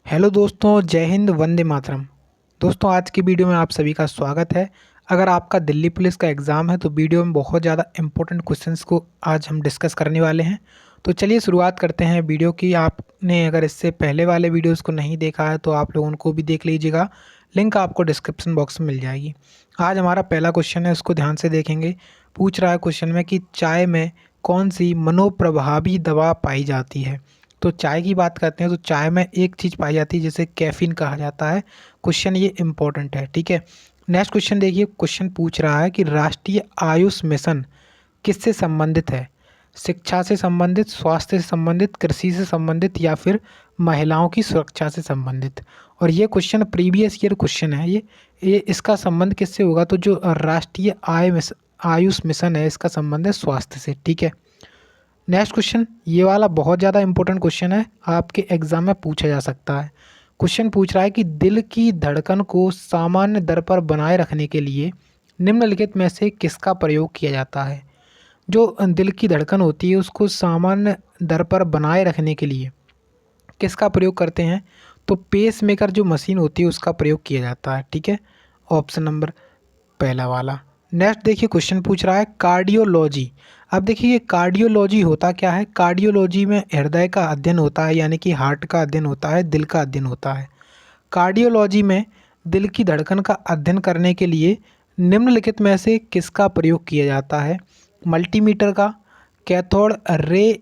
Hello दोस्तों, जय हिंद, वंदे मातरम। दोस्तों, आज की वीडियो में आप सभी का स्वागत है। अगर आपका दिल्ली पुलिस का एग्ज़ाम है तो वीडियो में बहुत ज़्यादा इंपॉर्टेंट क्वेश्चंस को आज हम डिस्कस करने वाले हैं। तो चलिए शुरुआत करते हैं वीडियो की। आपने अगर इससे पहले वाले वीडियोस को नहीं देखा है तो आप लोग उनको भी देख लीजिएगा, लिंक आपको डिस्क्रिप्शन बॉक्स में मिल जाएगी। आज हमारा पहला क्वेश्चन है, उसको ध्यान से देखेंगे। पूछ रहा है क्वेश्चन में कि चाय में कौन सी मनोप्रभावी दवा पाई जाती है। तो चाय की बात करते हैं तो चाय में एक चीज़ पाई जाती है जिसे कैफीन कहा जाता है। क्वेश्चन ये इंपॉर्टेंट है, ठीक है। नेक्स्ट क्वेश्चन देखिए, क्वेश्चन पूछ रहा है कि राष्ट्रीय आयुष मिशन किससे संबंधित है। शिक्षा से संबंधित, स्वास्थ्य से संबंधित, कृषि से संबंधित या फिर महिलाओं की सुरक्षा से संबंधित। और ये क्वेश्चन प्रीवियस ईयर क्वेश्चन है। ये इसका संबंध किससे होगा, तो जो राष्ट्रीय आयुष मिशन है इसका संबंध है स्वास्थ्य से, ठीक है। नेक्स्ट क्वेश्चन, ये वाला बहुत ज़्यादा इंपॉर्टेंट क्वेश्चन है, आपके एग्जाम में पूछा जा सकता है। क्वेश्चन पूछ रहा है कि दिल की धड़कन को सामान्य दर पर बनाए रखने के लिए निम्नलिखित में से किसका प्रयोग किया जाता है। जो दिल की धड़कन होती है उसको सामान्य दर पर बनाए रखने के लिए किसका प्रयोग करते हैं, तो पेस मेकर जो मशीन होती है उसका प्रयोग किया जाता है, ठीक है। ऑप्शन नंबर पहला वाला। नेक्स्ट देखिए, क्वेश्चन पूछ रहा है कार्डियोलॉजी। अब देखिए ये कार्डियोलॉजी होता क्या है। कार्डियोलॉजी में हृदय का अध्ययन होता है, यानी कि हार्ट का अध्ययन होता है, दिल का अध्ययन होता है। कार्डियोलॉजी में दिल की धड़कन का अध्ययन करने के लिए निम्नलिखित में से किसका प्रयोग किया जाता है। मल्टीमीटर का, कैथोड रे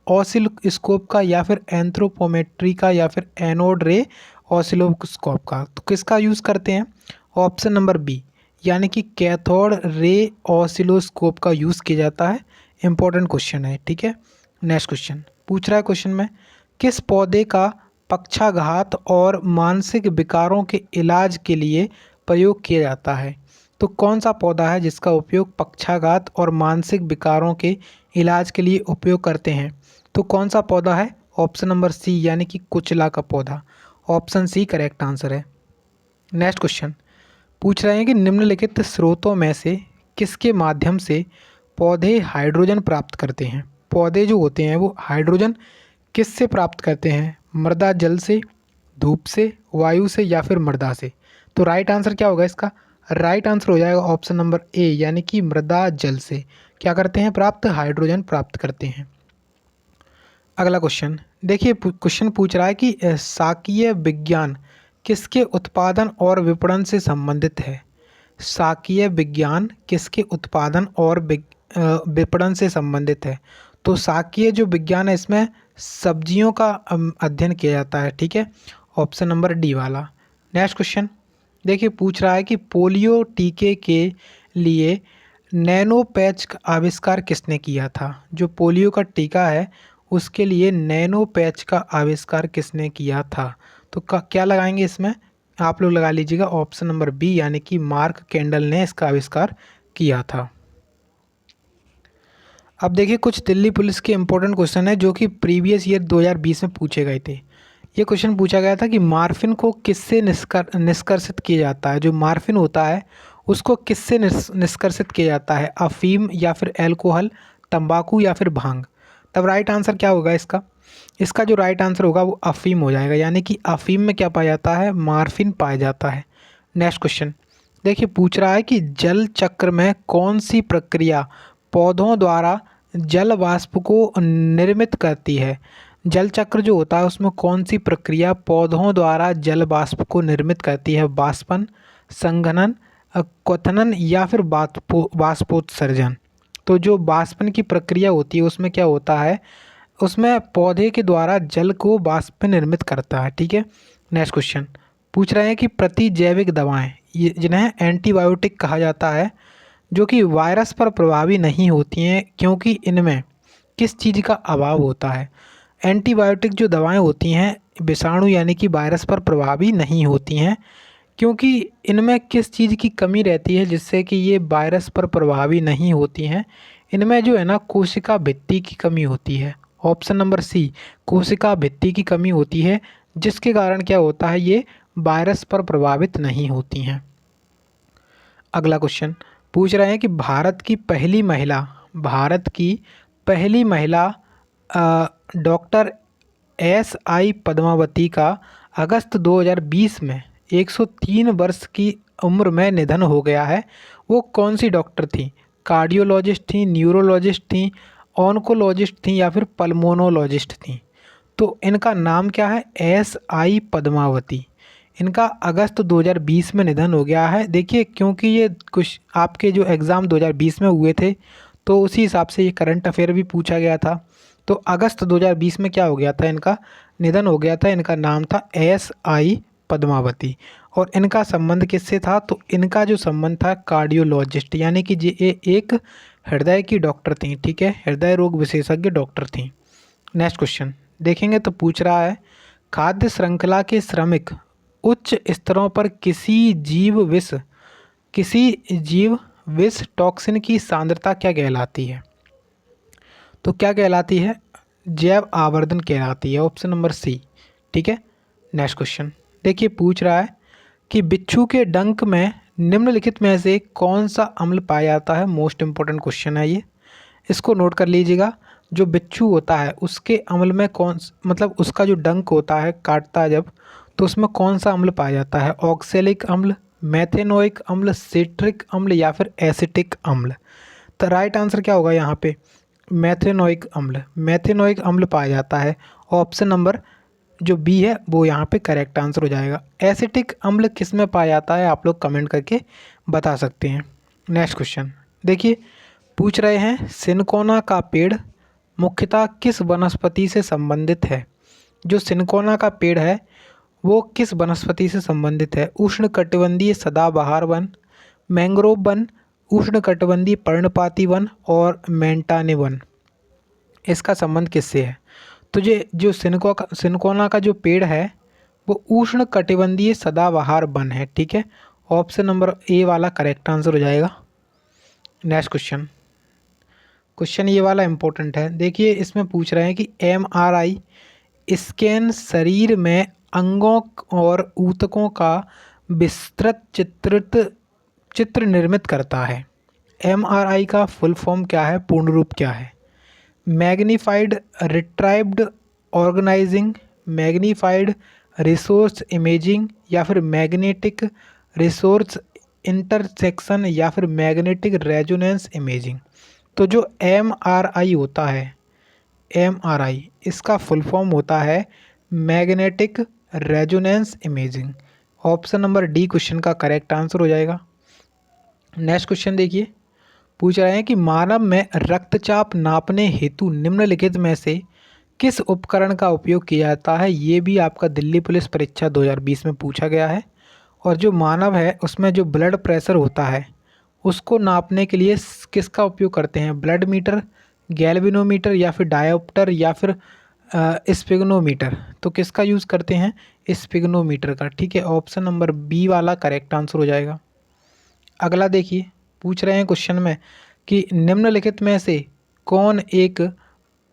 ऑसिलोस्कोप का, या फिर एंथ्रोपोमेट्री का, या फिर एनोड रे ऑसिलोस्कोप का। तो किसका यूज़ करते हैं, ऑप्शन नंबर बी, यानी कि कैथोड रे ऑसिलोस्कोप का यूज़ किया जाता है। इंपॉर्टेंट क्वेश्चन है, ठीक है। नेक्स्ट क्वेश्चन पूछ रहा है, क्वेश्चन में किस पौधे का पक्षाघात और मानसिक विकारों के इलाज के लिए प्रयोग किया जाता है। तो कौन सा पौधा है जिसका उपयोग पक्षाघात और मानसिक विकारों के इलाज के लिए उपयोग करते हैं। तो कौन सा पौधा है, ऑप्शन नंबर सी, यानी कि कुचला का पौधा। ऑप्शन सी करेक्ट आंसर है। नेक्स्ट क्वेश्चन पूछ रहे हैं कि निम्नलिखित स्रोतों में से किसके माध्यम से पौधे हाइड्रोजन प्राप्त करते हैं। पौधे जो होते हैं वो हाइड्रोजन किससे प्राप्त करते हैं, मृदा जल से, धूप से, वायु से, या फिर मृदा से। तो राइट आंसर क्या होगा इसका, राइट आंसर हो जाएगा ऑप्शन नंबर ए, यानी कि मृदा जल से क्या करते हैं, प्राप्त, हाइड्रोजन प्राप्त करते हैं। अगला क्वेश्चन देखिए, क्वेश्चन पूछ रहा है कि साकीय विज्ञान किसके उत्पादन और विपणन से संबंधित है। साकीय विज्ञान किसके उत्पादन और विपणन से संबंधित है। तो साकीय जो विज्ञान है इसमें सब्जियों का अध्ययन किया जाता है, ठीक है। ऑप्शन नंबर डी वाला। नेक्स्ट क्वेश्चन देखिए, पूछ रहा है कि पोलियो टीके के लिए नैनो पैच का आविष्कार किसने किया था। जो पोलियो का टीका है उसके लिए नैनो पैच का आविष्कार किसने किया था। तो क्या लगाएंगे इसमें, आप लोग लगा लीजिएगा ऑप्शन नंबर बी, यानी कि मार्क कैंडल ने इसका आविष्कार किया था। अब देखिए कुछ दिल्ली पुलिस के इंपॉर्टेंट क्वेश्चन है जो कि प्रीवियस ईयर 2020 में पूछे गए थे। ये क्वेश्चन पूछा गया था कि मार्फिन को किससे निष्कर्षित किया जाता है। जो मार्फिन होता है उसको किससे निष्कर्षित किया जाता है, अफीम या फिर अल्कोहल, तंबाकू या फिर भांग। तब राइट आंसर क्या होगा इसका, इसका जो राइट आंसर होगा वो अफीम हो जाएगा, यानी कि अफीम में क्या पाया जाता है, मार्फिन पाया जाता है। नेक्स्ट क्वेश्चन देखिए, पूछ रहा है कि जल चक्र में कौन सी प्रक्रिया पौधों द्वारा जल वाष्प को निर्मित करती है। जल चक्र जो होता है उसमें कौन सी प्रक्रिया पौधों द्वारा जल वाष्प को निर्मित करती है, वाष्पन, संघनन, क्वथनन या फिर वाष्पोत्सर्जन। तो जो वाष्पन की प्रक्रिया होती है उसमें क्या होता है, उसमें पौधे के द्वारा जल को वाष्प में निर्मित करता है, ठीक है। नेक्स्ट क्वेश्चन पूछ रहे हैं कि प्रतिजैविक दवाएं, ये जिन्हें एंटीबायोटिक कहा जाता है, जो कि वायरस पर प्रभावी नहीं होती हैं, क्योंकि इनमें किस चीज़ का अभाव होता है। एंटीबायोटिक जो दवाएं होती हैं विषाणु यानी कि वायरस पर प्रभावी नहीं होती हैं, क्योंकि इनमें किस चीज़ की कमी रहती है जिससे कि ये वायरस पर प्रभावी नहीं होती हैं। इनमें जो है ना कोशिका भित्ति की कमी होती है। ऑप्शन नंबर सी, कोशिका भित्ति की कमी होती है, जिसके कारण क्या होता है, ये वायरस पर प्रभावित नहीं होती हैं। अगला क्वेश्चन पूछ रहे हैं कि भारत की पहली महिला डॉक्टर एस.आई. पद्मावती का अगस्त 2020 में 103 वर्ष की उम्र में निधन हो गया है, वो कौन सी डॉक्टर थी? कार्डियोलॉजिस्ट थी, न्यूरोलॉजिस्ट थी, ऑन्कोलॉजिस्ट थी या फिर पल्मोनोलॉजिस्ट थी? तो इनका नाम क्या है? एस.आई. पद्मावती। इनका अगस्त 2020 में निधन हो गया है। देखिए, क्योंकि ये कुछ आपके जो एग्ज़ाम 2020 में हुए थे, तो उसी हिसाब से ये करंट अफेयर भी पूछा गया था। तो अगस्त 2020 में क्या हो गया था? इनका निधन हो गया था। इनका नाम था एस.आई. पद्मावती। और इनका संबंध किससे था? तो इनका जो संबंध था कार्डियोलॉजिस्ट, यानी कि ये एक हृदय की डॉक्टर थी। ठीक है, हृदय रोग विशेषज्ञ डॉक्टर थी। नेक्स्ट क्वेश्चन देखेंगे तो पूछ रहा है, खाद्य श्रृंखला के श्रमिक उच्च स्तरों पर किसी जीव विष टॉक्सिन की सांद्रता क्या कहलाती है? तो क्या कहलाती है? जैव आवर्धन कहलाती है, ऑप्शन नंबर सी। ठीक है, नेक्स्ट क्वेश्चन देखिए, पूछ रहा है कि बिच्छू के डंक में निम्नलिखित में से कौन सा अम्ल पाया जाता है? मोस्ट इंपॉर्टेंट क्वेश्चन है ये, इसको नोट कर लीजिएगा। जो बिच्छू होता है उसके अम्ल में मतलब उसका जो डंक होता है, काटता है जब, तो उसमें कौन सा अम्ल पाया जाता है? ऑक्सैलिक अम्ल, मेथेनोइक अम्ल, सिट्रिक अम्ल या फिर एसिटिक अम्ल? तो राइट आंसर क्या होगा यहाँ पे? मेथेनोइक अम्ल। मेथेनोइक अम्ल पाया जाता है। ऑप्शन नंबर जो बी है वो यहाँ पे करेक्ट आंसर हो जाएगा। एसिटिक अम्ल किस में पाया जाता है? आप लोग कमेंट करके बता सकते हैं। नेक्स्ट क्वेश्चन देखिए, पूछ रहे हैं सिनकोना का पेड़ मुख्यतः किस वनस्पति से संबंधित है? जो सिनकोना का पेड़ है वो किस वनस्पति से संबंधित है? उष्णकटिबंधीय सदाबहार वन, मैंग्रोव वन, उष्णकटिबंधीय पर्णपाती वन और मेंटाने वन? इसका संबंध किससे है? तो ये जो सिनकोना का जो पेड़ है वो उष्णकटिबंधीय सदाबहार वन है। ठीक है, ऑप्शन नंबर ए वाला करेक्ट आंसर हो जाएगा। नेक्स्ट क्वेश्चन ये वाला इम्पोर्टेंट है। देखिए, इसमें पूछ रहे हैं कि एमआरआई स्कैन शरीर में अंगों और ऊतकों का विस्तृत चित्र निर्मित करता है। एमआरआई का फुल फॉर्म क्या है? पूर्ण रूप क्या है? Magnified retrieved organizing, magnified resource imaging या फिर मैग्नेटिक रिसोर्स इंटरसेक्शन या फिर मैग्नेटिक रेजोनेंस इमेजिंग? तो जो एमआरआई होता है, एमआरआई इसका फुल फॉर्म होता है magnetic resonance imaging. Option number D question का करेक्ट आंसर हो जाएगा। नेक्स्ट क्वेश्चन देखिए, पूछ रहे हैं कि मानव में रक्तचाप नापने हेतु निम्नलिखित में से किस उपकरण का उपयोग किया जाता है? ये भी आपका दिल्ली पुलिस परीक्षा 2020 में पूछा गया है। और जो मानव है उसमें जो ब्लड प्रेशर होता है उसको नापने के लिए किसका उपयोग करते हैं? ब्लड मीटर, गैल्वेनोमीटर या फिर डायोप्टर या फिर स्पिग्नोमीटर? तो किसका यूज़ करते हैं? स्पिग्नोमीटर का। ठीक है, ऑप्शन नंबर बी वाला करेक्ट आंसर हो जाएगा। अगला देखिए, पूछ रहे हैं क्वेश्चन में कि निम्नलिखित में से कौन एक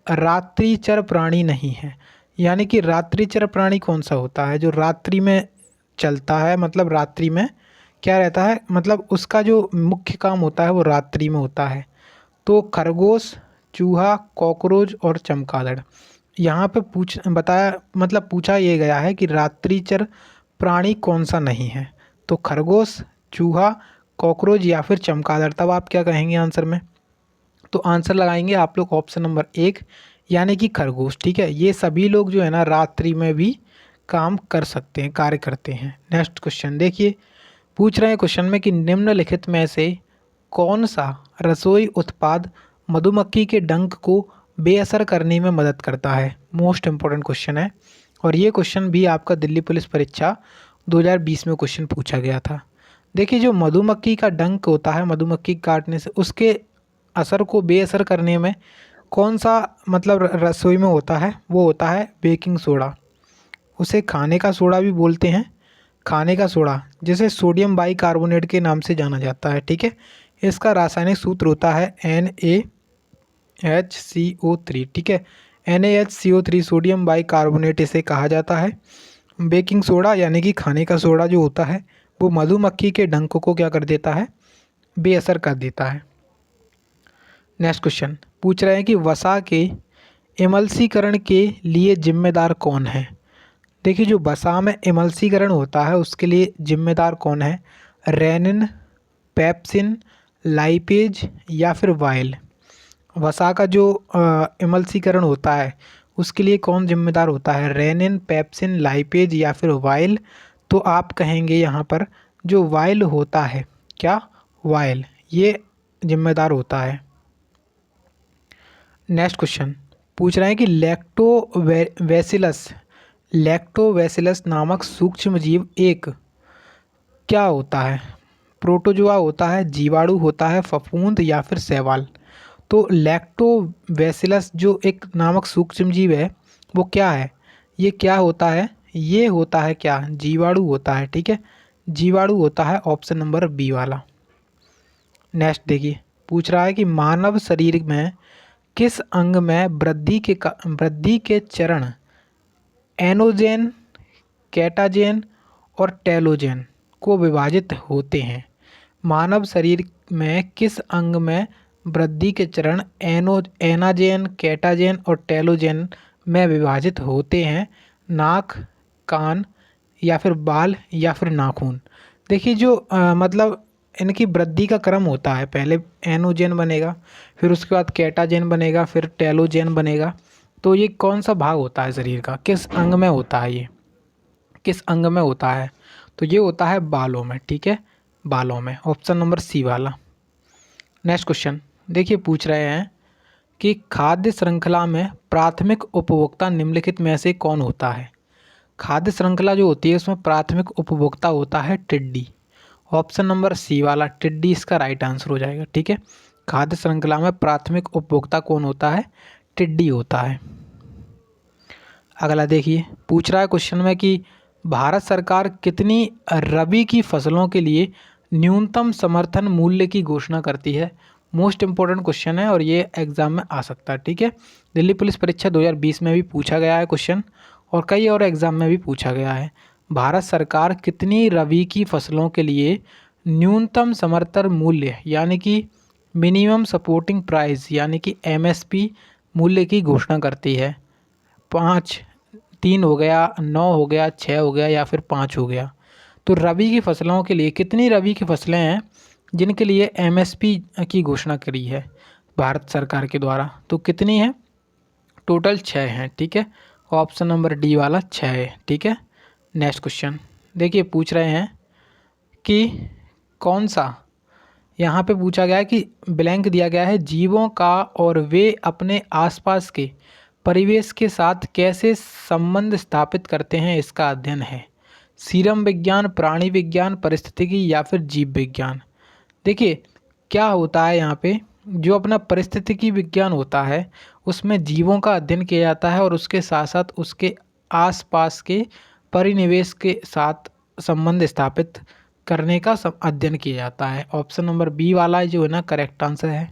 रात्रिचर प्राणी नहीं है? यानी कि रात्रिचर प्राणी कौन सा होता है? जो रात्रि में चलता है, मतलब रात्रि में क्या रहता है, मतलब उसका जो मुख्य काम होता है वो रात्रि में होता है। तो खरगोश, चूहा, कॉकरोच और चमगादड़। यहाँ पे पूछा ये गया है कि रात्रिचर प्राणी कौन सा नहीं है? तो खरगोश, चूहा, कॉकरोच या फिर चमगादड़? तब आप क्या कहेंगे आंसर में? तो आंसर लगाएंगे आप लोग ऑप्शन नंबर एक, यानी कि खरगोश। ठीक है, ये सभी लोग जो है ना रात्रि में भी काम कर सकते हैं, कार्य करते हैं। नेक्स्ट क्वेश्चन देखिए, पूछ रहे हैं क्वेश्चन में कि निम्नलिखित में से कौन सा रसोई उत्पाद मधुमक्खी के डंक को बेअसर करने में मदद करता है? मोस्ट इम्पोर्टेंट क्वेश्चन है और ये क्वेश्चन भी आपका दिल्ली पुलिस परीक्षा 2020 में क्वेश्चन पूछा गया था। देखिए, जो मधुमक्खी का डंक होता है, मधुमक्खी काटने से उसके असर को बेअसर करने में कौन सा मतलब रसोई में होता है? वो होता है बेकिंग सोडा। उसे खाने का सोडा भी बोलते हैं, खाने का सोडा जिसे सोडियम बाइकार्बोनेट के नाम से जाना जाता है। ठीक है, इसका रासायनिक सूत्र होता है NaHCO3। ठीक है, NaHCO3 सोडियम बाइकार्बोनेट इसे कहा जाता है। बेकिंग सोडा यानी कि खाने का सोडा जो होता है वो मधुमक्खी के डंक को क्या कर देता है? बेअसर कर देता है। नेक्स्ट क्वेश्चन पूछ रहे हैं कि वसा के इमल्सीकरण के लिए जिम्मेदार कौन है? देखिए, जो वसा में इमल्सीकरण होता है उसके लिए जिम्मेदार कौन है? रेनिन, पेप्सिन, लाइपेज या फिर वाइल? वसा का जो इमल्सीकरण होता है उसके लिए कौन जिम्मेदार होता है? रेनिन, पेप्सिन, लाइपेज या फिर वाइल? तो आप कहेंगे यहाँ पर जो वाइल होता है, क्या? वाइल, ये जिम्मेदार होता है। नेक्स्ट क्वेश्चन पूछ रहे हैं कि लैक्टोबैसिलस नामक सूक्ष्म जीव एक क्या होता है? प्रोटोजोआ होता है, जीवाणु होता है, फफूंद या फिर शैवाल? तो लैक्टोबैसिलस जो एक नामक सूक्ष्म जीव है वो क्या है? ये क्या होता है? ये होता है क्या? जीवाणु होता है। ठीक है, जीवाणु होता है, ऑप्शन नंबर बी वाला। नेक्स्ट देखिए, पूछ रहा है कि मानव शरीर में किस अंग में वृद्धि के चरण एनोजेन, कैटाजेन और टेलोजेन को विभाजित होते हैं? मानव शरीर में किस अंग में वृद्धि के चरण एनाजेन, कैटाजेन और टेलोजेन में विभाजित होते हैं? नाक, कान या फिर बाल या फिर नाखून? देखिए, जो मतलब इनकी वृद्धि का क्रम होता है, पहले एनोजेन बनेगा, फिर उसके बाद कैटाजेन बनेगा, फिर टेलोजेन बनेगा। तो ये कौन सा भाग होता है शरीर का, किस अंग में होता है? ये किस अंग में होता है? तो ये होता है बालों में। ठीक है, बालों में, ऑप्शन नंबर सी वाला। नेक्स्ट क्वेश्चन देखिए, पूछ रहे हैं कि खाद्य श्रृंखला में प्राथमिक उपभोक्ता निम्नलिखित में से कौन होता है? खाद्य श्रृंखला जो होती है उसमें प्राथमिक उपभोक्ता होता है टिड्डी। ऑप्शन नंबर सी वाला, टिड्डी इसका राइट आंसर हो जाएगा। ठीक है, खाद्य श्रृंखला में प्राथमिक उपभोक्ता कौन होता है? टिड्डी होता है। अगला देखिए, पूछ रहा है क्वेश्चन में कि भारत सरकार कितनी रबी की फसलों के लिए न्यूनतम समर्थन मूल्य की घोषणा करती है? मोस्ट इंपॉर्टेंट क्वेश्चन है और ये एग्जाम में आ सकता है। ठीक है, दिल्ली पुलिस परीक्षा 2020 में भी पूछा गया है क्वेश्चन, और कई और एग्जाम में भी पूछा गया है। भारत सरकार कितनी रबी की फसलों के लिए न्यूनतम समर्थन मूल्य यानी कि मिनिमम सपोर्टिंग प्राइस यानी कि एमएसपी मूल्य की घोषणा करती है? 5, 3 हो गया, 9 हो गया, 6 हो गया या फिर 5 हो गया? तो रबी की फसलों के लिए कितनी रबी की फसलें हैं जिनके लिए एमएसपी की घोषणा करी है भारत सरकार के द्वारा? तो कितनी है? टोटल 6 हैं। ठीक है, ऑप्शन नंबर डी वाला 6 है। ठीक है, नेक्स्ट क्वेश्चन देखिए, पूछ रहे हैं कि कौन सा, यहाँ पे पूछा गया है कि ब्लैंक दिया गया है, जीवों का और वे अपने आसपास के परिवेश के साथ कैसे संबंध स्थापित करते हैं, इसका अध्ययन है। सीरम विज्ञान, प्राणी विज्ञान, पारिस्थितिकी या फिर जीव विज्ञान? देखिए, क्या होता है यहाँ पे, जो अपना पारिस्थितिकी विज्ञान होता है उसमें जीवों का अध्ययन किया जाता है और उसके साथ साथ उसके आसपास के परिनिवेश के साथ संबंध स्थापित करने का अध्ययन किया जाता है। ऑप्शन नंबर बी वाला जो है ना करेक्ट आंसर है।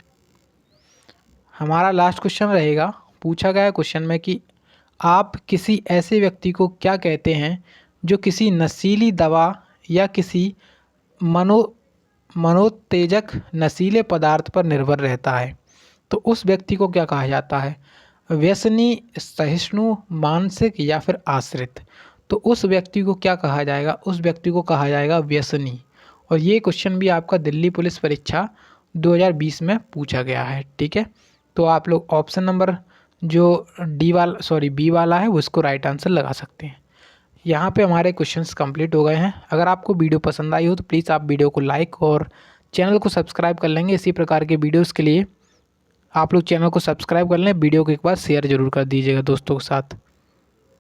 हमारा लास्ट क्वेश्चन रहेगा, पूछा गया क्वेश्चन में कि आप किसी ऐसे व्यक्ति को क्या कहते हैं जो किसी नशीली दवा या किसी मनोत्तेजक नशीले पदार्थ पर निर्भर रहता है? तो उस व्यक्ति को क्या कहा जाता है? व्यसनी, सहिष्णु, मानसिक या फिर आश्रित? तो उस व्यक्ति को क्या कहा जाएगा? उस व्यक्ति को कहा जाएगा व्यसनी। और ये क्वेश्चन भी आपका दिल्ली पुलिस परीक्षा 2020 में पूछा गया है। ठीक है, तो आप लोग ऑप्शन नंबर जो बी वाला है वो इसको राइट आंसर लगा सकते हैं। यहाँ पे हमारे क्वेश्चंस कंप्लीट हो गए हैं। अगर आपको वीडियो पसंद आई हो तो प्लीज़ आप वीडियो को लाइक और चैनल को सब्सक्राइब कर लेंगे। इसी प्रकार के वीडियोस के लिए आप लोग चैनल को सब्सक्राइब कर लें, वीडियो को एक बार शेयर ज़रूर कर दीजिएगा दोस्तों के साथ।